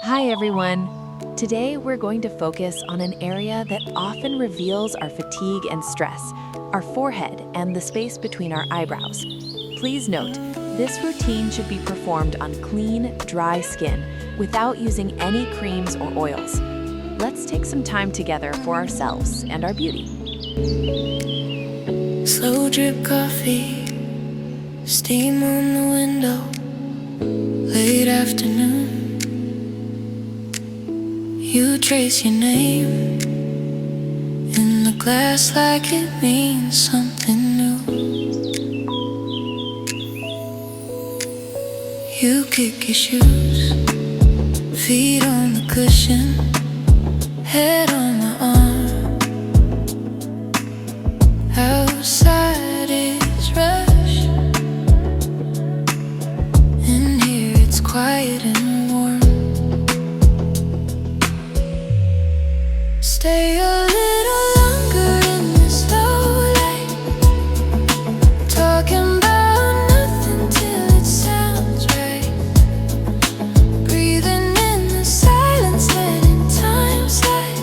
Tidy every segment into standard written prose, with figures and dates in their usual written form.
Hi everyone! Today we're going to focus on an area that often reveals our fatigue and stress, our forehead and the space between our eyebrows. Please note, this routine should be performed on clean, dry skin without using any creams or oils. Let's take some time together for ourselves and our beauty. Slow drip coffee, steam on the window, late afternoon. You trace your name in the glass like it means something new. You kick your shoes, feet on the cushion, head on my arm. Outside it's rush, in here it's quiet and warm. Stay a little longer in this low light, talking about nothing till it sounds right. Breathing in the silence, letting time slide.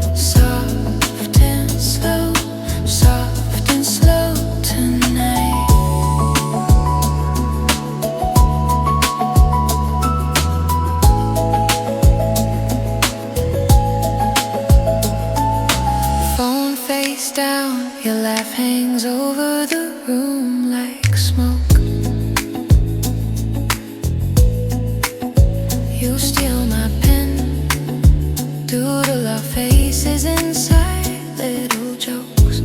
Soft and slow tonight. Phone face down, your laugh hangs over the room like smoke. You steal my pen, doodle our faces inside little jokes.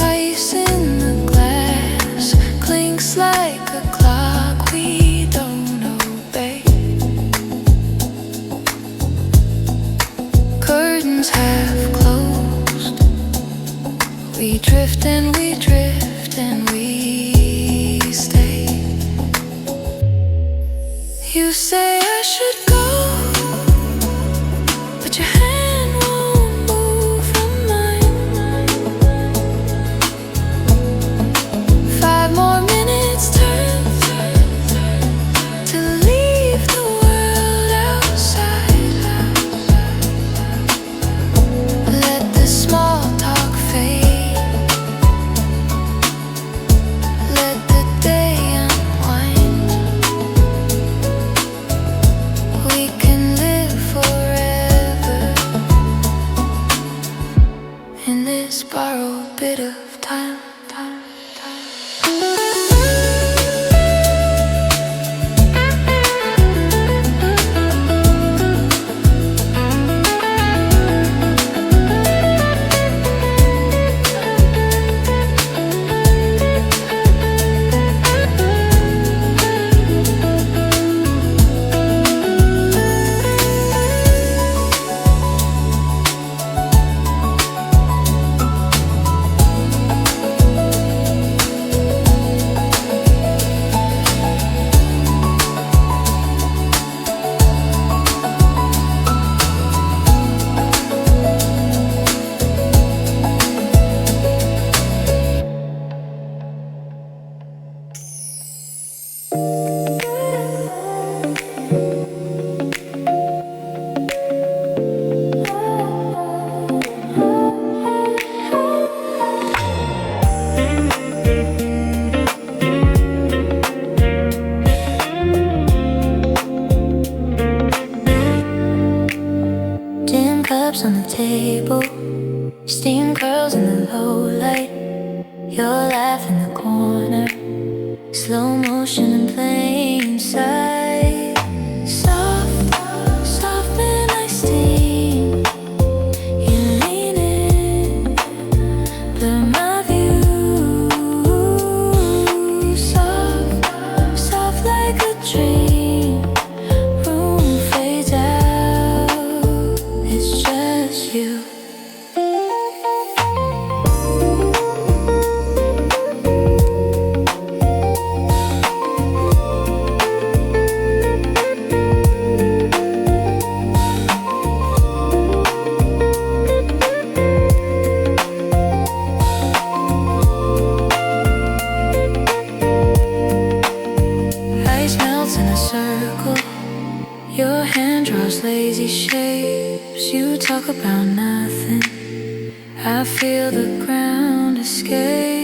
Ice in the glass clinks like a clock we don't obey. Curtains half closed, we drift and we drift and we stay. You say I should go, but your hand won't move from mine. 5 more minutes turn to leave the world outside. Let the small talk fade, let the day unwind. We can live forever in this borrowed bit of time. Dim cups on the table, steam curls in the low light. Your laugh in the corner, slow motion in plain sight. Soft midnight steam. You lean in, blur my view. Soft like a dream. Room fades out, it's just you. those lazy shapes. You talk about nothing. I feel the ground escape.